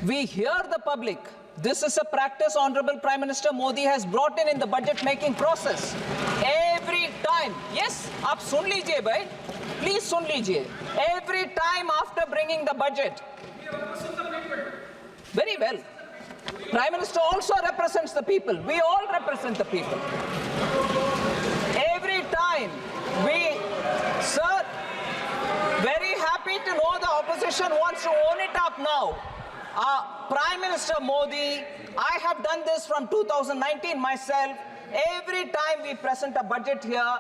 We hear the public. This is a practice Honorable Prime Minister Modi has brought in the budget making process. Every time, yes, आप सुन लीजिए भाई, please सुन लीजिए. Every time after bringing the budget, very well. Prime Minister also represents the people. We all represent the people. Every time sir, very happy to know the opposition wants to own it up now. Prime Minister Modi, I have done this from 2019 myself. Every time we present a budget here,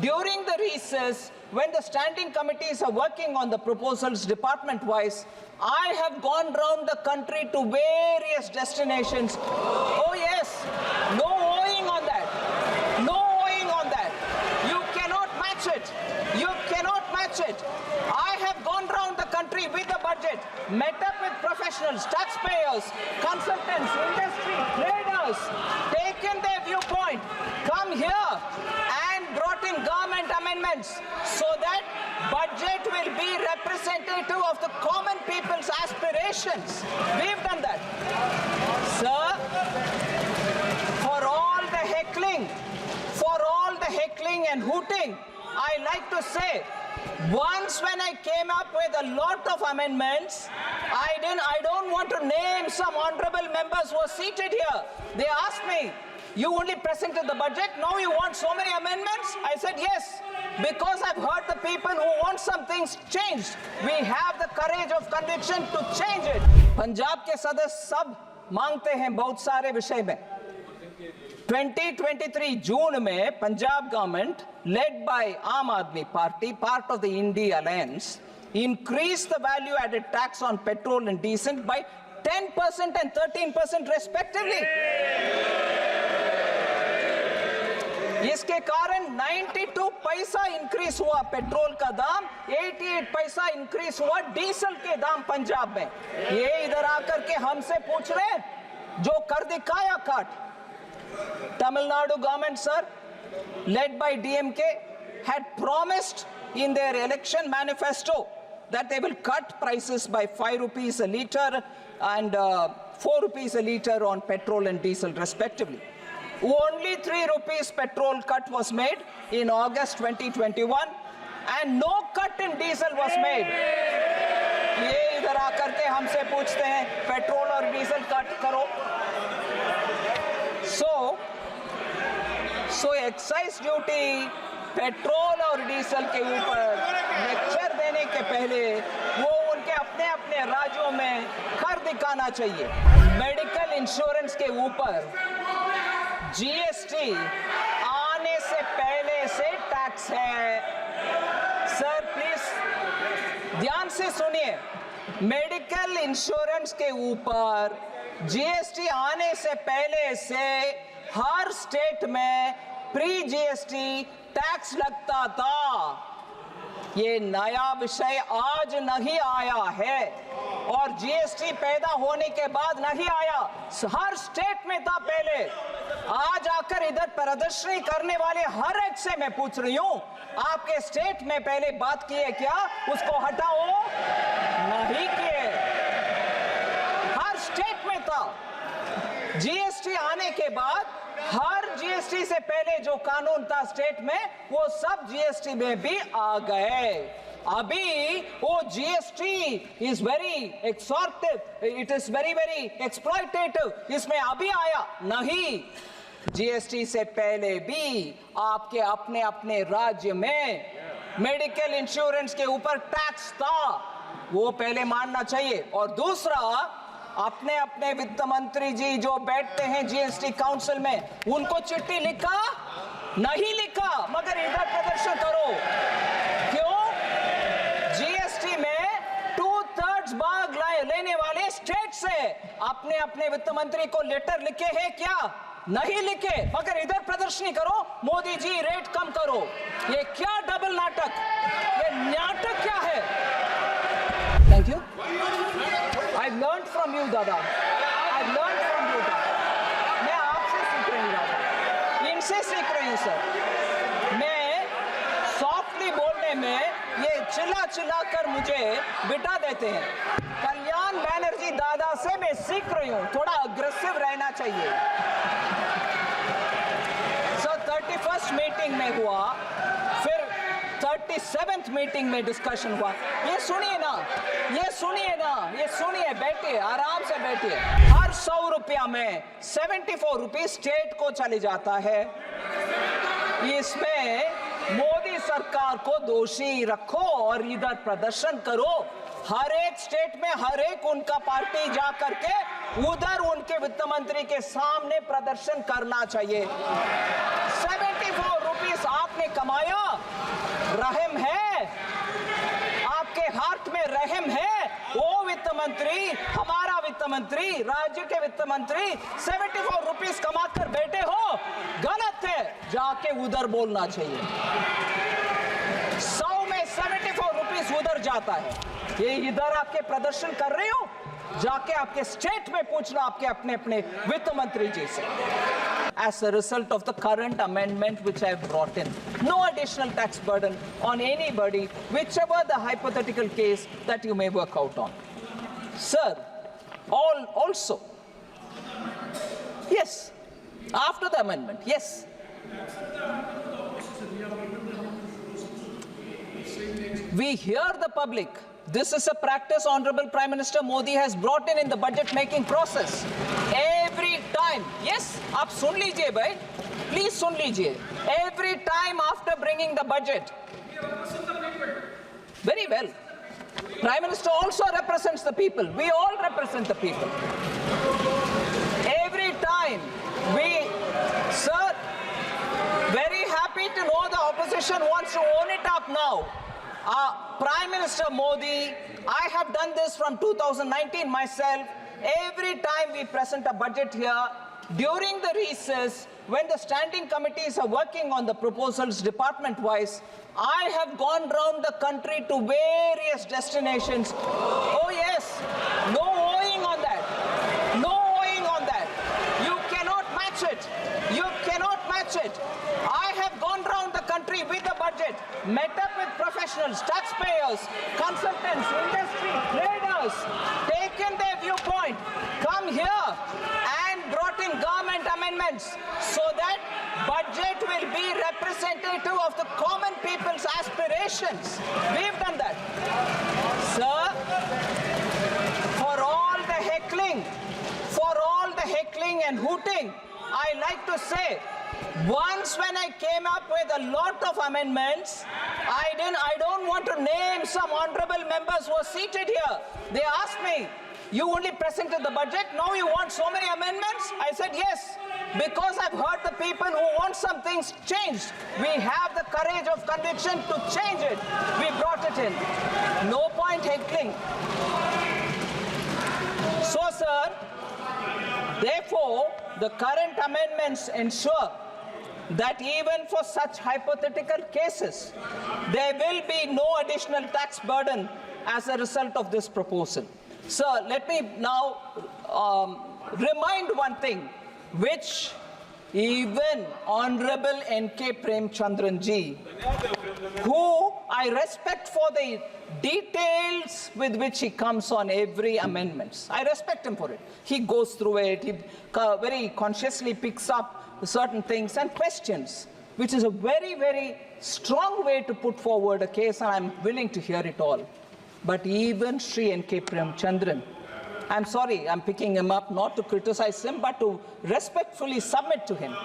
during the recess, when the standing committees are working on the proposals department-wise, I have gone round the country to various destinations. Oh yes, no owing on that. No owing on that. You cannot match it. You cannot match it. I have gone round the country with the budget, met up with professionals, taxpayers, consultants, industry, traders, taken their viewpoint, come here and brought in government amendments so that budget will be representative of the common people's aspirations. We've done that. Sir, for all the heckling and hooting, I like to say, once when I came up with a lot of amendments, I don't want to name some honorable members who are seated here. They asked me, you only presented the budget, now you want so many amendments? I said yes, because I've heard the people who want some things changed. We have the courage of conviction to change it. Punjab के सदस्य सब मांगते हैं बहुत सारे विषय में. 2023 जून में Punjab government led by Aam Aadmi Party, part of the India Alliance, increased the value added tax on petrol and diesel by 10% and 13% respectively. इसके कारण 92 पैसा इंक्रीज हुआ पेट्रोल का दाम, 88 पैसा इंक्रीज हुआ डीजल के दाम पंजाब में. ये इधर आकर के हमसे पूछ रहे हैं जो कर दिखाया काट. Tamil Nadu government, sir, led by DMK, had promised in their election manifesto that they will cut prices by 5 rupees a litre and 4 rupees a litre on petrol and diesel respectively. Only 3 rupees petrol cut was made in August 2021 and no cut in diesel was made. ये इधर आकर के हमसे पूछते हैं petrol और diesel cut करो. So excise duty petrol और डीजल के ऊपर लेक्चर देने के पहले वो उनके अपने अपने राज्यों में कर दिखाना चाहिए. मेडिकल इंश्योरेंस के ऊपर जीएसटी आने से पहले से टैक्स है. सर प्लीज ध्यान से सुनिए. मेडिकल इंश्योरेंस के ऊपर जीएसटी आने से पहले से हर स्टेट में प्री जीएसटी टैक्स लगता था. ये नया विषय आज नहीं आया है और जीएसटी पैदा होने के बाद नहीं आया. हर स्टेट में था पहले. आज आकर इधर प्रदर्शनी करने वाले हर एक से मैं पूछ रही हूं, आपके स्टेट में पहले बात की है क्या? उसको हटाओ. नहीं किए. हर स्टेट में था. जीएसटी आने के बाद हर जीएसटी से पहले जो कानून था स्टेट में वो सब जीएसटी में भी आ गए. अभी वो GST is very extortive, it is very very exploitative. इसमें अभी आया नहीं. जीएसटी से पहले भी आपके अपने अपने राज्य में मेडिकल इंश्योरेंस के ऊपर टैक्स था. वो पहले मानना चाहिए. और दूसरा, अपने अपने वित्त मंत्री जी जो बैठते हैं जीएसटी काउंसिल में, उनको चिट्ठी लिखा नहीं लिखा, मगर इधर प्रदर्शन करो. क्यों? जीएसटी में 2/3 भाग लेने वाले स्टेट से अपने अपने वित्त मंत्री को लेटर लिखे हैं क्या? नहीं लिखे, मगर इधर प्रदर्शनी करो. मोदी जी रेट कम करो. ये क्या डबल नाटक? ये नाटक क्या है? Thank you. I've learned from you, दादा. I've learned from you, दादा. मैं आपसे सीख रही हूँ दादा. इनसे सीख रही हूँ सर. मैं सॉफ्टली बोलने में ये चिल्ला चिल्ला कर मुझे बिठा देते हैं. कल्याण बैनर्जी दादा से मैं सीख रही हूं, थोड़ा अग्रेसिव रहना चाहिए। सर 31st मीटिंग में हुआ, फिर 37th मीटिंग में डिस्कशन हुआ। ये सुनिए ना, ये सुनिए ना, ये सुनिए, बैठिए, आराम से बैठिए। हर 100 रुपया में 74 रुपीस स्टेट को चले जाता है। इसमें मोदी सरकार को दोषी रखो और इधर प्रदर्शन करो। हर एक स्टेट में हर एक उनका पार्टी जा करके उधर उनके वित्त मंत्री के सामने प्रदर्शन करना चाहिए। 74 रुपीस आपने कमाया, रहम है आपके हार्ट में, रहम है। वो वित्त मंत्री, हमारा वित्त मंत्री, राज्य के वित्त मंत्री 74 रुपीस कमाकर बैठे हो, गलत है, जाके उधर बोलना चाहिए। 100 में 74 रुपीस उधर जाता है, ये इधर आपके प्रदर्शन कर रहे हो, जाके आपके स्टेट में पूछना आपके अपने अपने वित्त मंत्री जी से। As a result of the current amendment which I have brought in, no additional tax burden on anybody, whichever the hypothetical case that you may work out on. Sir, also, yes, after the amendment, yes. We hear the public. This is a practice Honorable Prime Minister Modi has brought in the budget making process. Every time, yes, आप सुन लीजिए भाई, please सुन लीजिए. Every time after bringing the budget. Very well. Prime Minister also represents the people. We all represent the people. Every time sir, very happy to know the opposition wants to own it up now. Prime Minister Modi, I have done this from 2019 myself. Every time we present a budget here, during the recess, when the standing committees are working on the proposals department-wise, I have gone round the country to various destinations. Oh yes, no owing on that. No owing on that. You cannot match it. You cannot match it. I have gone round the country with the budget, met up with professionals, taxpayers, consultants, industry, traders, taken their viewpoint, come here and brought in government amendments so that budget will be representative of the common people's aspirations. We've done that. Sir, for all the heckling and hooting, I like to say, once when I came up with a lot of amendments, I don't want to name some honorable members who are seated here. They asked me, you only presented the budget, now you want so many amendments? I said yes, because I've heard the people who want some things changed. We have the courage of conviction to change it. We brought it in. No point heckling. So, sir, therefore, the current amendments ensure that even for such hypothetical cases, there will be no additional tax burden as a result of this proposal. Sir, let me now remind one thing, which even Honorable N.K. Premchandran ji, who I respect for the details with which he comes on every amendment. I respect him for it. He goes through it, he very consciously picks up certain things and questions, which is a very, very strong way to put forward a case, and I'm willing to hear it all. But even Shri N.K. Premchandran, I'm sorry, I'm picking him up not to criticize him, but to respectfully submit to him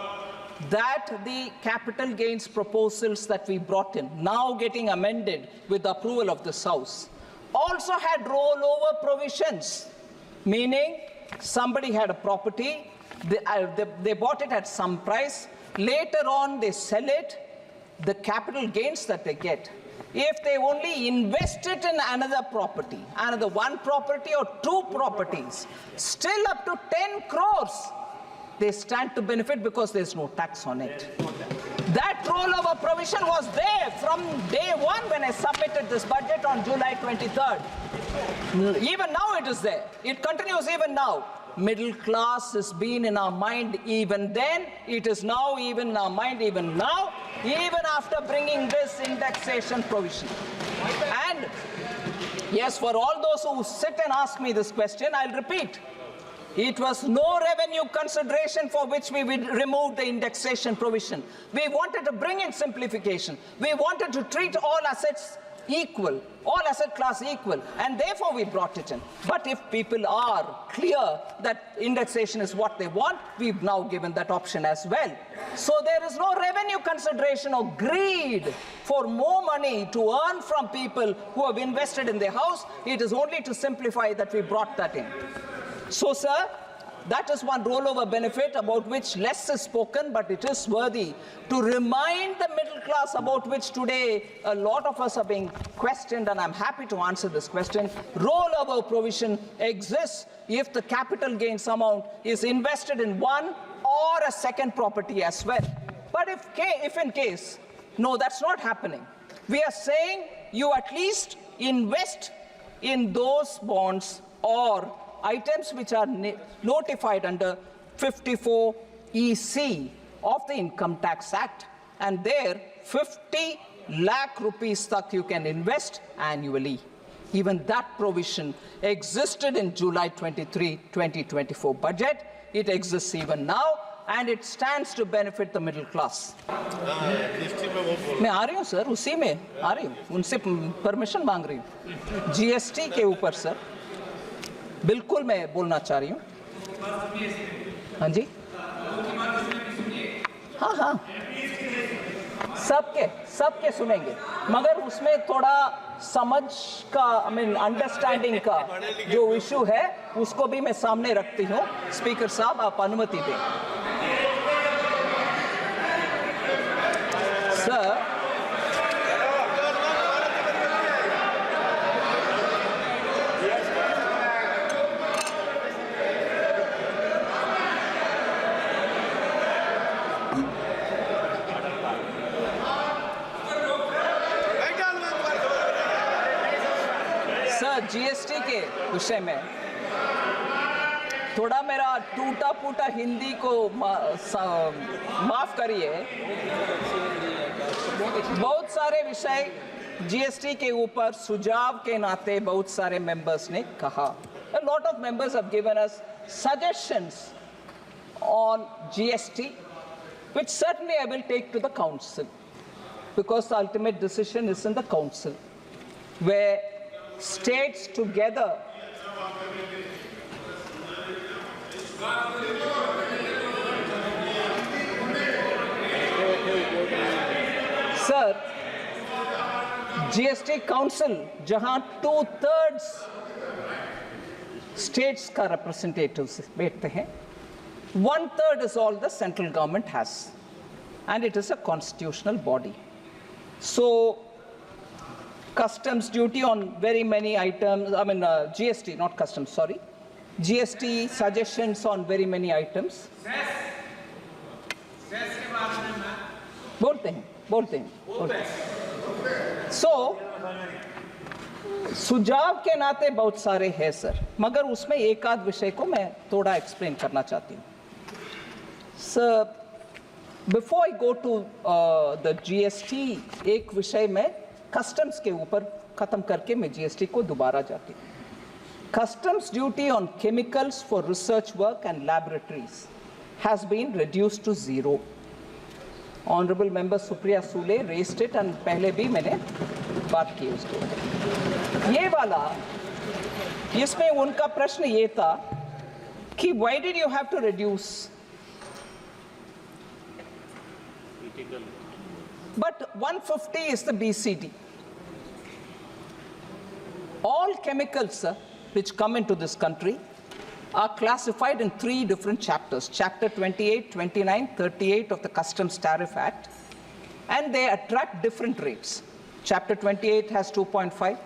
that the capital gains proposals that we brought in, now getting amended with the approval of this House, also had rollover provisions, meaning somebody had a property, they bought it at some price, later on they sell it, the capital gains that they get, if they only invest it in another property, another one property or two properties, still up to 10 crores, they stand to benefit because there's no tax on it. That rollover provision was there from day one when I submitted this budget on July 23rd. Even now it is there. It continues even now. Middle class has been in our mind even then. It is now even in our mind even now, even after bringing this indexation provision. And Yes, for all those who sit and ask me this question, I'll repeat. It was no revenue consideration for which we removed the indexation provision. We wanted to bring in simplification. We wanted to treat all assets equal, all asset class equal, and therefore we brought it in. But if people are clear that indexation is what they want, we've now given that option as well. So there is no revenue consideration or greed for more money to earn from people who have invested in their house. It is only to simplify that we brought that in. So, sir, that is one rollover benefit about which less is spoken, but it is worthy to remind the middle class about which today a lot of us are being questioned, and I'm happy to answer this question. Rollover provision exists if the capital gains amount is invested in one or a second property as well. But if in case, no, that's not happening. We are saying you at least invest in those bonds or items which are notified under 54 EC of the Income Tax Act, and there 50 lakh rupees tak you can invest annually. Even that provision existed in July 23, 2024 budget. It exists even now, and it stands to benefit the middle class. मैं आ रही हूँ sir, उसी में आ रही हूँ, उनसे permission मांग रही हूँ GST के ऊपर सर, बिल्कुल मैं बोलना चाह रही हूँ। हाँ जी, हाँ हाँ, सबके सुनेंगे, मगर उसमें थोड़ा समझ का, अंडरस्टैंडिंग का जो इशू है उसको भी मैं सामने रखती हूँ। स्पीकर साहब, आप अनुमति दें। सर, जीएसटी के विषय में थोड़ा मेरा टूटा फूटा हिंदी को माफ करिए। बहुत सारे विषय जीएसटी के ऊपर सुझाव के नाते बहुत सारे मेंबर्स ने कहा। A lot of members have given us suggestions on GST, which certainly I will take to the council, because the ultimate decision is in the council, where states together sir, GST council जहां 2/3 states का representatives बैठते हैं, 1/3 is all the central government has, and it is a constitutional body. So customs duty on very many items, GST, not customs, sorry. GST suggestions on very many items. बोलते हैं। So, सुझाव के नाते बहुत सारे हैं सर, मगर उसमें एक आध विषय को मैं थोड़ा एक्सप्लेन करना चाहती हूँ। Sir, before I go to the GST, एक विषय में कस्टम्स के ऊपर खत्म करके मैं जीएसटी को दोबारा जाती हूँ। Customs duty on chemicals for research work and laboratories has been reduced to 0. Honorable Member Supriya Sule raised it, and पहले भी मैंने बात की उसको। ये वाला, इसमें उनका प्रश्न ये था कि why did you have to reduce? But 150 is the BCD. All chemicals which come into this country are classified in 3 different chapters, Chapter 28, 29, 38 of the Customs Tariff Act, and they attract different rates. Chapter 28 has 2.5,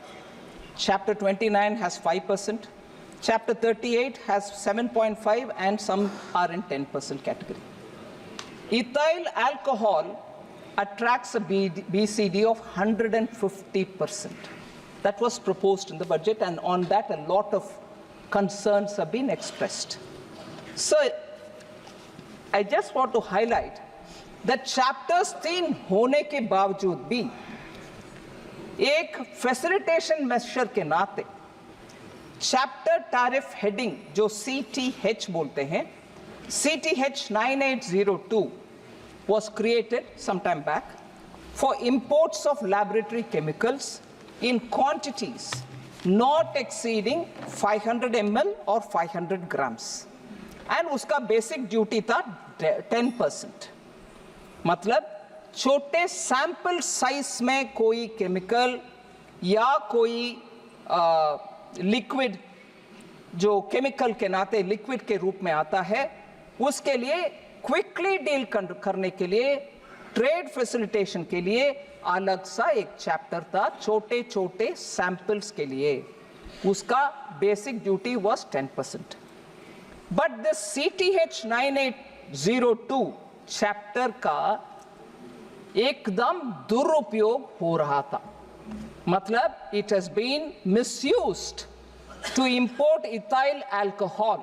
Chapter 29 has 5%, Chapter 38 has 7.5, and some are in 10% category. Ethyl alcohol attracts a BCD of 150%. That was proposed in the budget, and on that a lot of concerns have been expressed. So I just want to highlight that chapters 3 होने के बावजूद भी एक facilitation major के नाते chapter tariff heading जो CTH बोलते हैं, CTH 9802 was created some time back for imports of laboratory chemicals in quantities not exceeding 500 ml or 500 grams and उसका बेसिक ड्यूटी था 10%। मतलब छोटे सैंपल साइज में कोई केमिकल या कोई लिक्विड जो केमिकल के नाते लिक्विड के रूप में आता है, उसके लिए क्विकली डील करने के लिए ट्रेड फैसिलिटेशन के लिए अलग सा एक चैप्टर था छोटे छोटे सैंपल्स के लिए। उसका basic duty was 10%। But this CTH 9802 chapter का एकदम दुरुपयोग हो रहा था। मतलब it has been misused to import ethyl alcohol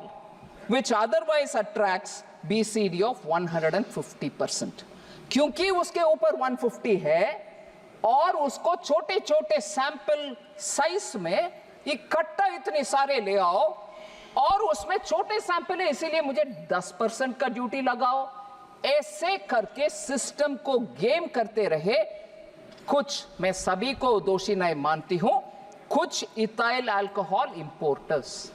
which otherwise attracts BCD of 150%। क्योंकि उसके ऊपर 150 है और उसको छोटे छोटे सैंपल साइज में इकट्ठा इतने सारे ले आओ और उसमें छोटे सैंपल है इसीलिए मुझे 10% का ड्यूटी लगाओ, ऐसे करके सिस्टम को गेम करते रहे। कुछ, मैं सभी को दोषी नहीं मानती हूं, कुछ ethyl alcohol importers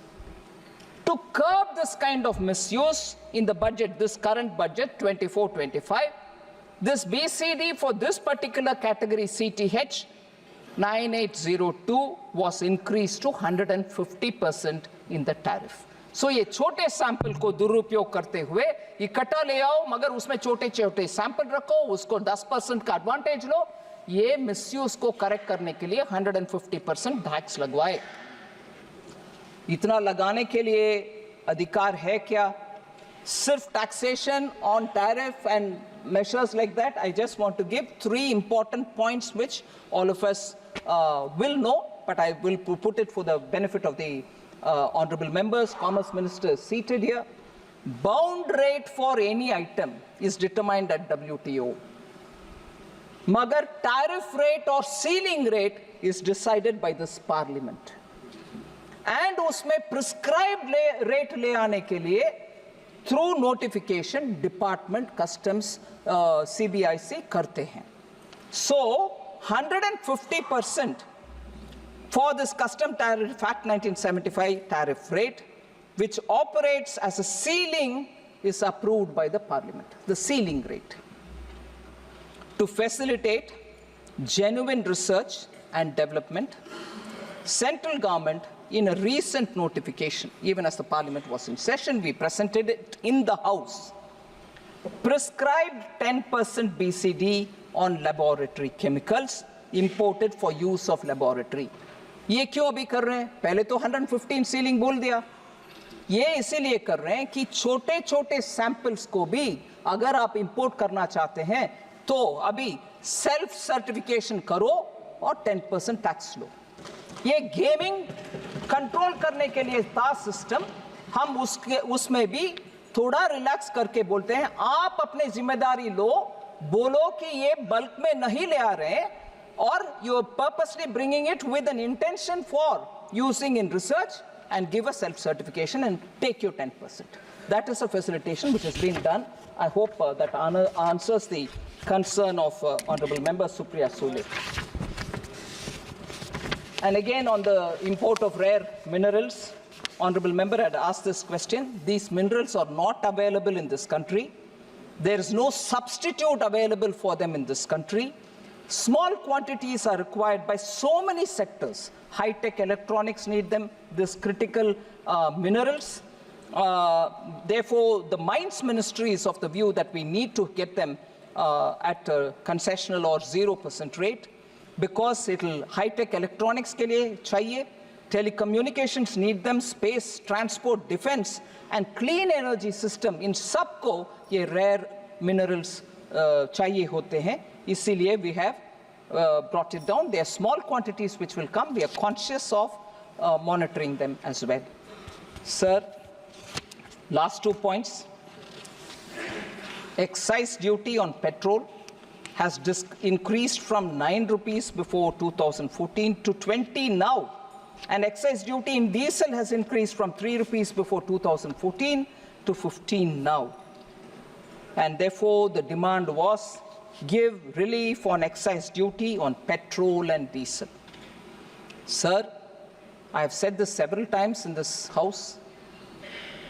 to curb this kind of misuse in the budget, this current budget 24-25, this BCD for this particular category CTH 9802 was increased to 150% in the tariff। So ये छोटे सैंपल को दुरुपयोग करते हुए इकट्ठा ले आओ मगर उसमें छोटे छोटे सैंपल रखो, उसको 10% का एडवांटेज लो, ये मिसयूज को करेक्ट करने के लिए 150% टैक्स लगवाए। इतना लगाने के लिए अधिकार है क्या? सिर्फ taxation on tariff and measures like that? I just want to give 3 important points which all of us will know, but I will put it for the benefit of the honorable members. Commerce Minister is seated here. Bound rate for any item is determined at WTO. मगर tariff rate or ceiling rate is decided by this parliament. And उसमें prescribed rate ले आने के लिए through notification department customs CBIC करते हैं। So 150% for this custom tariff act 1975 tariff rate which operates as a ceiling is approved by the parliament, the ceiling rate, to facilitate genuine research and development. Central government, in a recent notification, even as the parliament was in session, we presented it in the house, prescribed 10% BCD on laboratory chemicals imported for use of laboratory. ये क्यों अभी कर रहे हैं? पहले तो 115 ceiling बोल दिया। ये इसीलिए कर रहे हैं कि छोटे छोटे सैंपल्स को भी अगर आप इंपोर्ट करना चाहते हैं तो अभी सेल्फ सर्टिफिकेशन करो और 10% टैक्स लो। ये गेमिंग कंट्रोल करने के लिए था सिस्टम। हम उसमें भी थोड़ा रिलैक्स करके बोलते हैं आप अपनी जिम्मेदारी लो, बोलो कि ये बल्क में नहीं ले आ रहे हैं और you are purposely bringing it with an intention for using in research and give a self certification and take your 10%. That is a facilitation which has been done. I hope that answers the concern of Honorable Member Supriya Sule. And again on the import of rare minerals, Honorable Member had asked this question. These minerals are not available in this country. There is no substitute available for them in this country. Small quantities are required by so many sectors. High-tech electronics need them, this critical minerals. Therefore, the Mines Ministry is of the view that we need to get them at a concessional or 0% rate because it'll high-tech electronics ke liye chahiye, telecommunications need them, space, transport, defense, and clean energy system. In सबको ये rare minerals चाहिए होते हैं. इसीलिए we have brought it down. There are small quantities which will come. We are conscious of monitoring them as well. Sir, last 2 points. Excise duty on petrol has increased from 9 rupees before 2014 to 20 now. And excise duty in diesel has increased from 3 rupees before 2014 to 15 now. And therefore, the demand was give relief on excise duty on petrol and diesel. Sir, I have said this several times in this House.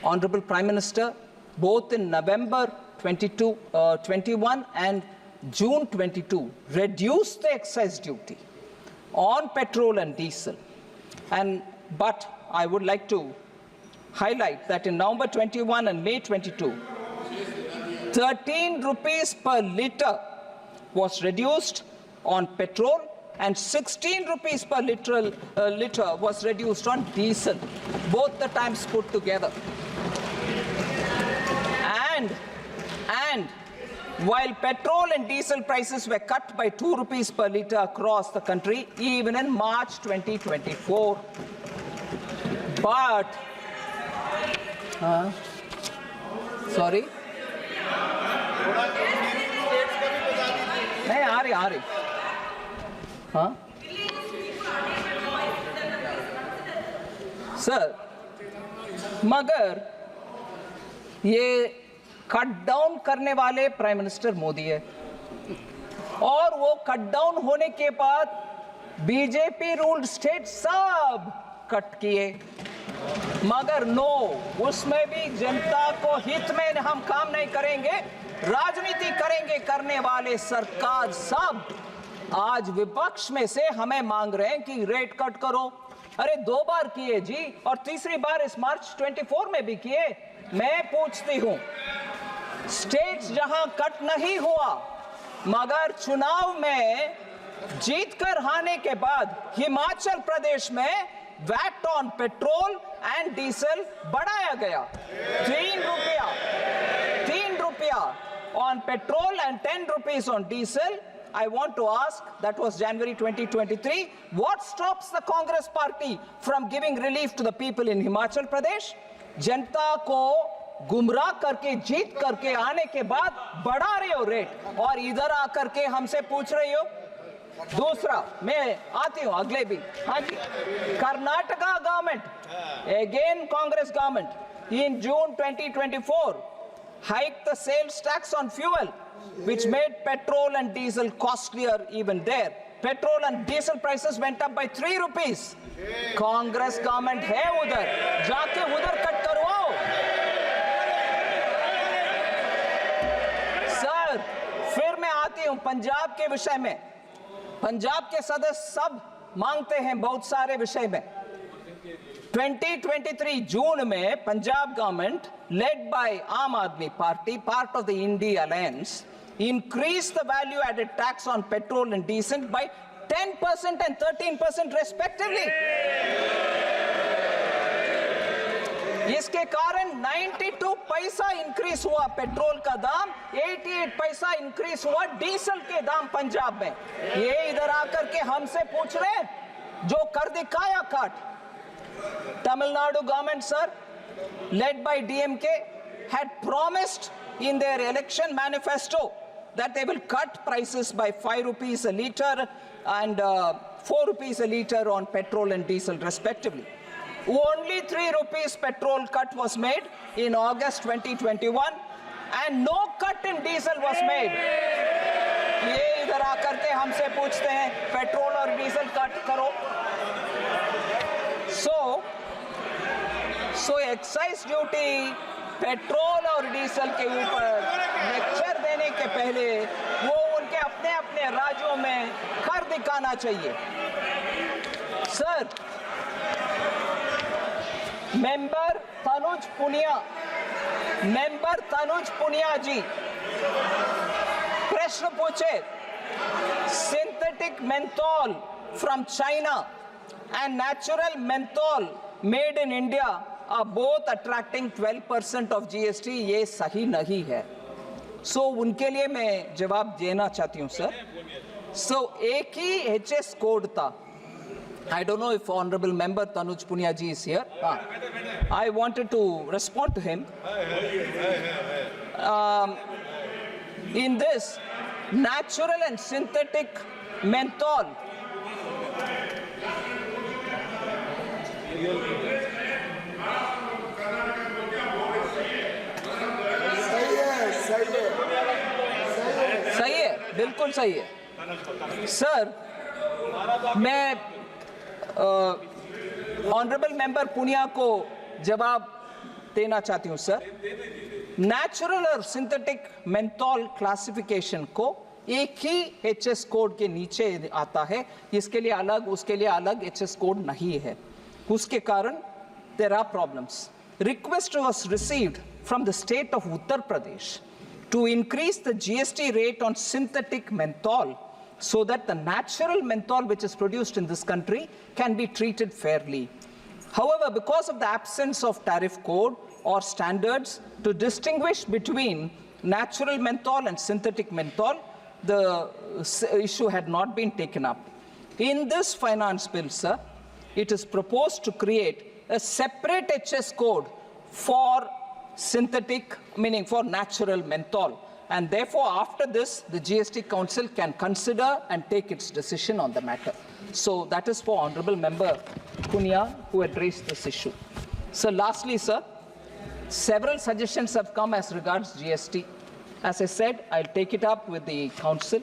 Honorable Prime Minister, both in November 21 and June 22, reduced the excise duty on petrol and diesel. But I would like to highlight that in November 21 and May 22, 13 rupees per litre was reduced on petrol and 16 rupees per litre was reduced on diesel, both the times put together. And while petrol and diesel prices were cut by 2 rupees per litre across the country, even in March 2024. But, sorry? नहीं आ रही हाँ sir मगर ये cut down करने वाले prime minister Modi है और वो कट डाउन होने के बाद बीजेपी रूल्ड स्टेट सब कट किए मगर नो उसमें भी जनता को हित में हम काम नहीं करेंगे राजनीति करेंगे करने वाले सरकार सब आज विपक्ष में से हमें मांग रहे हैं कि रेट कट करो अरे 2 बार किए जी और तीसरी बार इस मार्च 24 में भी किए मैं पूछती हूं स्टेट्स जहां कट नहीं हुआ मगर चुनाव में जीतकर हारने के बाद हिमाचल प्रदेश में VAT on petrol and diesel बढ़ाया गया 3 रुपया on petrol and 10 rupees on diesel. I want to ask, that was January 2023, what stops the Congress party from giving relief to the people in Himachal Pradesh? जनता को गुमराह करके जीत करके आने के बाद बढ़ा रहे हो रेट और इधर आकर के हमसे पूछ रही हो दूसरा मैं आती हूं अगले भी हाँ जी Karnataka government again Congress government in June 2024 hiked the sales tax on fuel, which made petrol and diesel costlier even there. Petrol and diesel prices went up by 3 rupees. Congress government है उधर, जाके उधर कट करवाओ. सर, फिर मैं आती हूँ पंजाब के विषय में. पंजाब के सदस्य सब मांगते हैं बहुत सारे विषय में. 2023 जून में Punjab government led by Aam Aadmi Party, part of the India Alliance, increased the value-added tax on petrol and diesel by 10% and 13% respectively. इसके कारण 92 पैसा इंक्रीज हुआ पेट्रोल का दाम 88 पैसा इंक्रीज हुआ डीजल के दाम पंजाब में ये इधर आकर के हमसे पूछ रहे हैं जो कर दिखाया काट Tamil Nadu government, sir, led by DMK, had promised in their election manifesto that they will cut prices by 5 rupees a litre and 4 rupees a litre on petrol and diesel respectively. Only 3 rupees petrol cut was made in August 2021 and no cut in diesel was made. ये इधर आकर के हमसे पूछते हैं petrol और diesel cut करो So excise duty petrol और डीजल के ऊपर लेक्चर देने के पहले वो उनके अपने अपने राज्यों में कर दिखाना चाहिए सर मेंबर तनुज पुनिया जी प्रश्न पूछे synthetic menthol from China and natural menthol made in India are both attracting 12% of GST. ये सही नहीं है. So उनके लिए मैं जवाब देना चाहती हूँ सर. So एक ही HS कोड था. I don't know if honorable member Tanuj Punia ji is here. I wanted to respond to him. In this, natural and synthetic menthol. सही है, बिल्कुल सही है सर। मैं ऑनरेबल मेंबर पुनिया को जवाब देना चाहती हूं सर। नेचुरल और सिंथेटिक मेंथॉल क्लासिफिकेशन को एक ही एचएस कोड के नीचे आता है, इसके लिए अलग उसके लिए अलग एचएस कोड नहीं है, उसके कारण there are problems. Request was received from the state of Uttar Pradesh to increase the GST rate on synthetic menthol so that the natural menthol which is produced in this country can be treated fairly. However, because of the absence of tariff code or standards to distinguish between natural menthol and synthetic menthol, the issue had not been taken up. In this finance bill, sir, it is proposed to create a separate HS code for synthetic, meaning for natural menthol. And therefore, after this, the GST Council can consider and take its decision on the matter. So that is for Honorable Member Punia, who had raised this issue. So lastly, sir, several suggestions have come as regards GST. As I said, I'll take it up with the Council.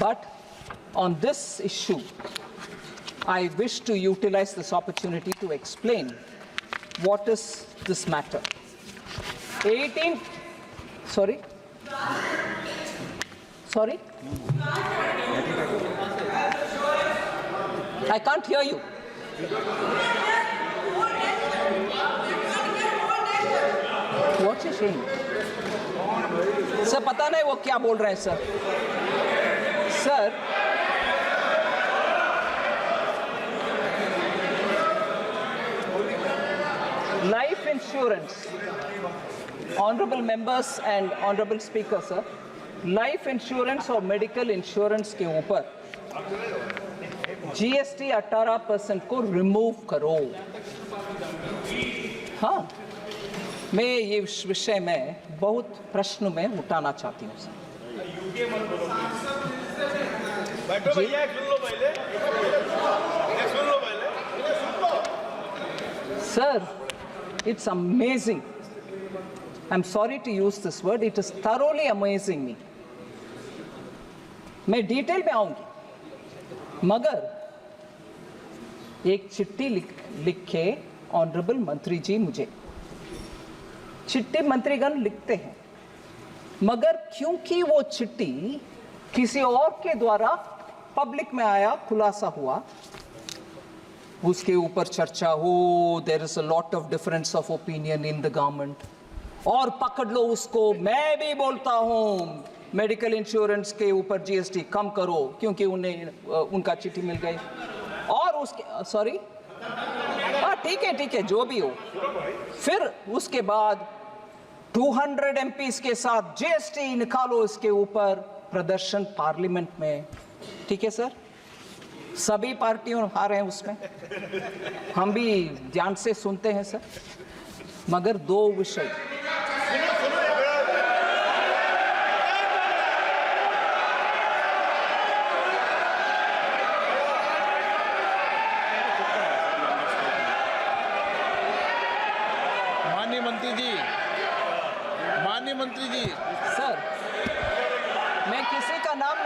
But on this issue, I wish to utilize this opportunity to explain what is this matter. 18, sorry? Sorry? I can't hear you. What's he saying? Sir पता नहीं वो क्या बोल रहे हैं sir. Sir life insurance, honorable members and honorable speaker sir, life insurance और medical insurance के ऊपर GST 18% को रिमूव करो. हाँ, मैं ये विषय में बहुत प्रश्न में उठाना चाहती हूँ sir. Sir, it's amazing. I'm sorry to use this word. It is thoroughly amazing me. मैं डिटेल में आऊंगी, मगर एक चिट्ठी लिखे ऑनरेबल मंत्री जी मुझे, चिट्ठी मंत्रीगण लिखते हैं, मगर क्योंकि वो चिट्ठी किसी और के द्वारा पब्लिक में आया, खुलासा हुआ, उसके ऊपर चर्चा हो, there is a lot of difference of opinion in the government, और पकड़ लो उसको. मैं भी बोलता हूँ मेडिकल इंश्योरेंस के ऊपर जीएसटी कम करो, क्योंकि उन्हें उनका चिट्ठी मिल गई. और उसके सॉरी, हाँ ठीक है जो भी हो. फिर उसके बाद 200 MPs के साथ जीएसटी निकालो इसके ऊपर, प्रदर्शन पार्लियामेंट में. ठीक है सर, सभी पार्टियों आ रहे हैं उसमें, हम भी ध्यान से सुनते हैं सर. मगर दो विषय, माननीय मंत्री जी सर, मैं किसी का नाम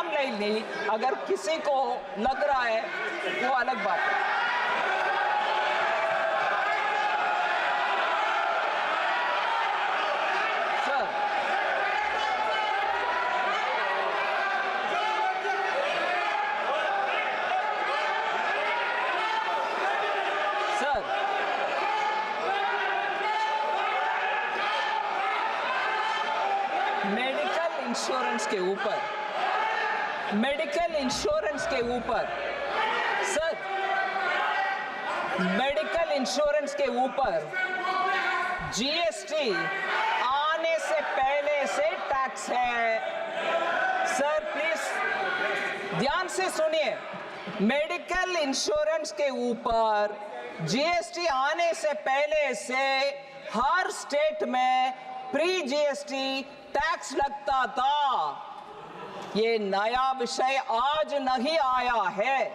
नहीं ली, अगर किसी को लग रहा है वो अलग बात है. सर मेडिकल इंश्योरेंस के ऊपर जीएसटी आने से पहले से टैक्स है. सर प्लीज ध्यान से सुनिए, मेडिकल इंश्योरेंस के ऊपर जीएसटी आने से पहले से हर स्टेट में प्री जीएसटी टैक्स लगता था। ये नया विषय आज नहीं आया है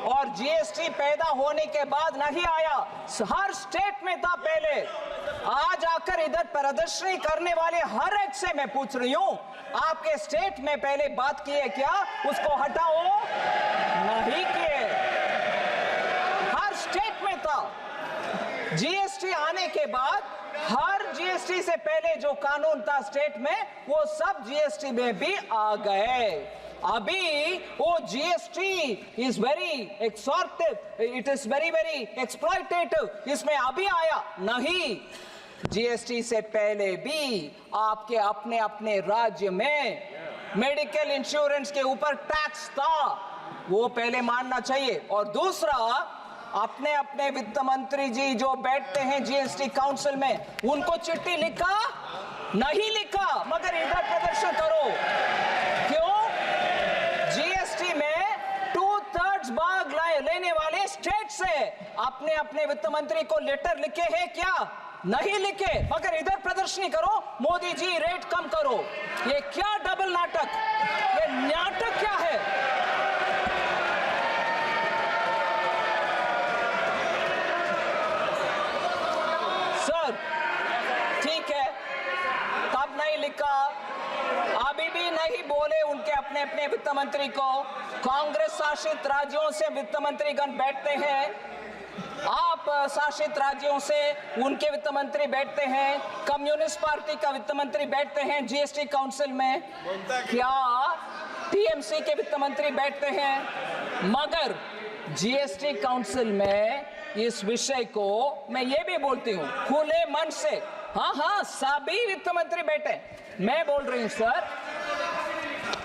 और जीएसटी पैदा होने के बाद नहीं आया, हर स्टेट में था पहले। आज आकर इधर प्रदर्शनी करने वाले हर एक से मैं पूछ रही हूं, आपके स्टेट में पहले बात की है क्या? उसको हटाओ, नहीं किए। हर स्टेट में था। जीएसटी आने के बाद हर जीएसटी से पहले जो कानून था स्टेट में, वो सब जीएसटी में भी आ गए। अभी वो GST is very extortive, it is very very exploitative, इसमें अभी आया नहीं। जीएसटी से पहले भी आपके अपने अपने राज्य में मेडिकल इंश्योरेंस के ऊपर टैक्स था, वो पहले मानना चाहिए। और दूसरा, अपने अपने वित्त मंत्री जी जो बैठते हैं जीएसटी काउंसिल में, उनको चिट्ठी लिखा नहीं लिखा, मगर इधर प्रदर्शन करो। क्यों? जीएसटी में 2/3 भाग लेने वाले स्टेट से अपने अपने वित्त मंत्री को लेटर लिखे हैं क्या? नहीं लिखे, मगर इधर प्रदर्शनी करो, मोदी जी रेट कम करो। ये क्या डबल नाटक, ये नाटक क्या है? ठीक है, तब नहीं लिखा, अभी भी नहीं बोले उनके अपने अपने वित्त मंत्री को। कांग्रेस शासित राज्यों से वित्त मंत्रीगण बैठते हैं, आप शासित राज्यों से उनके वित्त मंत्री बैठते हैं, कम्युनिस्ट पार्टी का वित्त मंत्री बैठते हैं जीएसटी काउंसिल में, क्या टीएमसी के वित्त मंत्री बैठते हैं? मगर जीएसटी काउंसिल में इस विषय को मैं ये भी बोलती हूँ खुले मन से, हाँ सभी वित्त मंत्री बैठे। मैं बोल रही हूँ सर,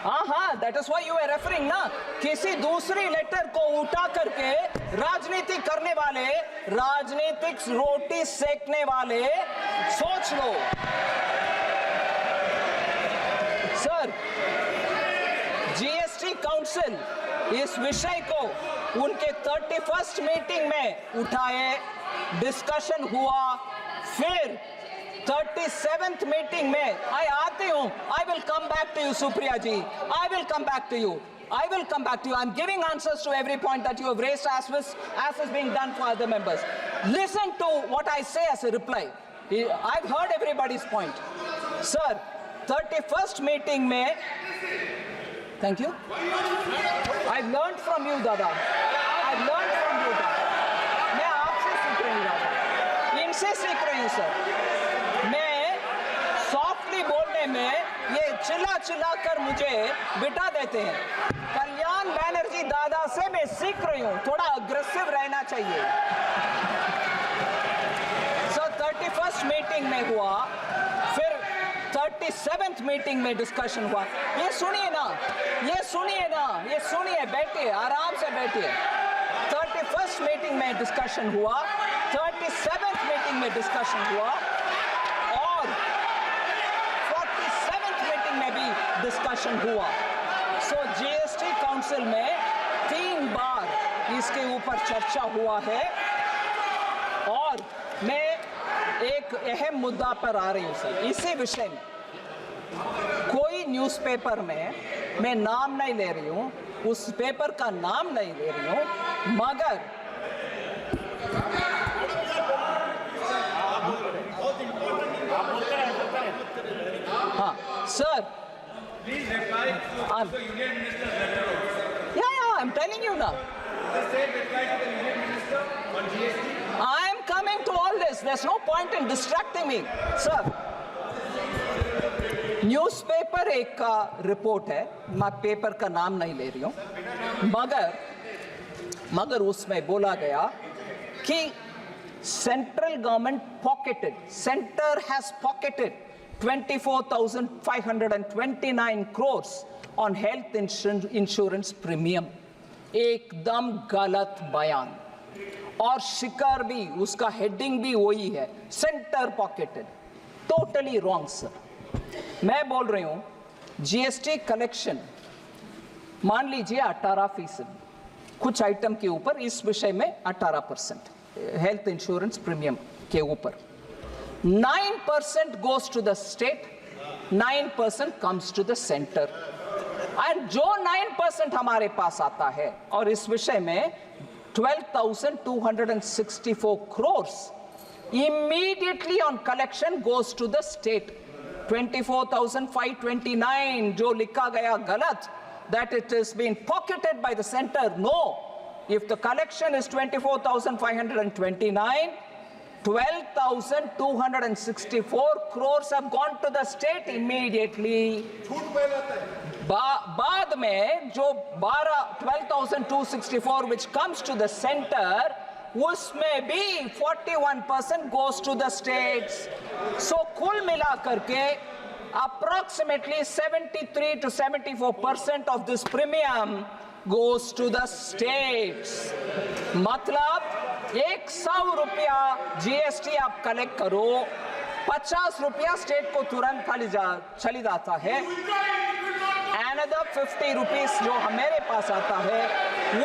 हाँ that is why you are referring ना, किसी दूसरी लेटर को उठा करके राजनीति करने वाले, राजनीतिक रोटी सेकने वाले, सोच लो सर। जीएसटी काउंसिल इस विषय को उनके 31st मीटिंग में उठाए, डिस्कशन हुआ, फिर 37th मीटिंग में आई आती हूं। I will come back to you Supriya ji, I will come back to you, I will come back to you. I'm giving answers to every point that you have raised as is being done for other members. Listen to what I say as a reply. I've heard everybody's point. Sir, 31st meeting में, thank you. I've learned from you, Dada. I've learned from you, Dada. मैं आपसे सीख रही हूँ दादा, इनसे सीख रही हूँ सर। मैं सॉफ्टली बोलने में ये चिल्ला चिल्ला कर मुझे बिठा देते हैं। कल्याण बैनर्जी दादा से मैं सीख रही हूँ, थोड़ा अग्रेसिव रहना चाहिए। सर 31st मीटिंग में हुआ, फिर 37th मीटिंग में डिस्कशन हुआ। ये सुनिए ना, ये सुनिए ना, ये सुनिए, बैठिए आराम से बैठिए। 31st मीटिंग में डिस्कशन हुआ, 37th मीटिंग में डिस्कशन हुआ और 47th मीटिंग में भी डिस्कशन हुआ। सो जीएसटी काउंसिल में 3 बार इसके ऊपर चर्चा हुआ है और मैं एक अहम मुद्दा पर आ रही हूँ सर। इसी विषय में कोई न्यूज़पेपर में मैं नाम नहीं ले रही हूँ, उस पेपर का नाम नहीं ले रही हूँ, मगर हाँ sir, I'm telling you now. I am coming to all this. There's no point in distracting me, sir. Newspaper एक का रिपोर्ट है, मैं पेपर का नाम नहीं ले रही हूँ, मगर उसमें बोला गया कि central government pocketed, centre has pocketed 24,529 crores on health insurance premium। एकदम गलत बयान, और शिकार भी, उसका हेडिंग भी वही है, centre pocketed, totally wrong sir. मैं बोल रही हूं जीएसटी कलेक्शन मान लीजिए 18%, कुछ आइटम के ऊपर, इस विषय में 18% हेल्थ इंश्योरेंस प्रीमियम के ऊपर, 9% goes to the state, 9% comes to the center. And जो 9% हमारे पास आता है, और इस विषय में 12,264 crores immediately on collection goes to the state. 24,529 जो लिखा गया गलत, that it is being pocketed by the center. No, if the collection is 24,529, 12,264 crores have gone to the state immediately. बाद में जो 12,264 which comes to the center, उसमें भी 41% goes to the states. So कुल मिलाकर के approximately 73 to 74% of this premium goes to the states. मतलब 100 रुपया GST आप कलेक्ट करो, 50 रुपया स्टेट को तुरंत चली जाता है. Another 50 rupees जो मेरे पास आता है,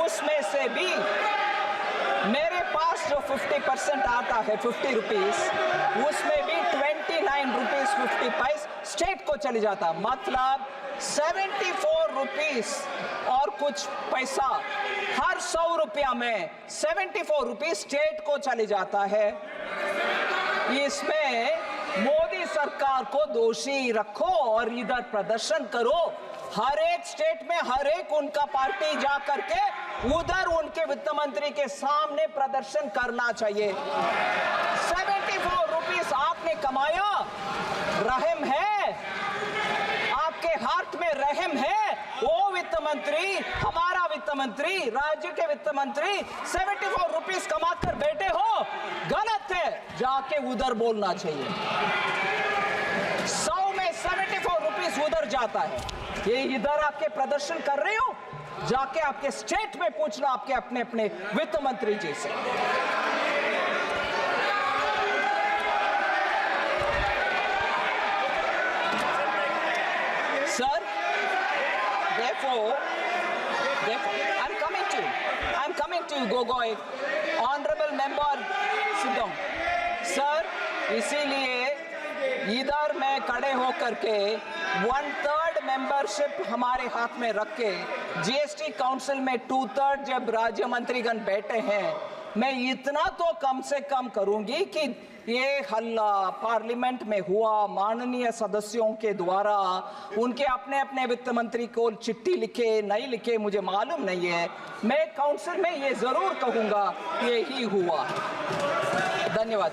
उसमें से भी मेरे पास जो 50% आता है 50 rupees, उसमें भी 29 rupees 50 पैसे स्टेट को चली जाता. मतलब 74 rupees और कुछ पैसा हर 100 रुपया में 74 rupees स्टेट को चली जाता है. इसमें मोदी सरकार को दोषी रखो और इधर प्रदर्शन करो. हर एक स्टेट में हर एक उनका पार्टी जा करके उधर उनके वित्त मंत्री के सामने प्रदर्शन करना चाहिए. 74 रुपीस आपने कमाया, रहम है आपके हार्ट में, रहम है. वो वित्त मंत्री, हमारा वित्त मंत्री, राज्य के वित्त मंत्री 74 रुपीस कमाकर बैठे हो, गलत है. जाके उधर बोलना चाहिए. 100 में 74 रुपीस उधर जाता है. ये इधर आपके प्रदर्शन कर रहे हो, जाके आपके स्टेट में पूछना आपके अपने अपने वित्त मंत्री जी से. Sir, therefore I'm coming to you, Gogoi, honorable member, sit down. Sir, इसीलिए इधर मैं खड़े होकर के 1/3 मेंबरशिप हमारे हाथ में रख के जीएसटी काउंसिल में 2/3 जब राज्य मंत्रीगण बैठे हैं, मैं इतना तो कम से कम करूंगी कि ये हल्ला पार्लियामेंट में हुआ, माननीय सदस्यों के द्वारा उनके अपने अपने वित्त मंत्री को चिट्ठी लिखे नहीं लिखे मुझे मालूम नहीं है, मैं काउंसिल में ये जरूर कहूंगा ये ही हुआ. धन्यवाद.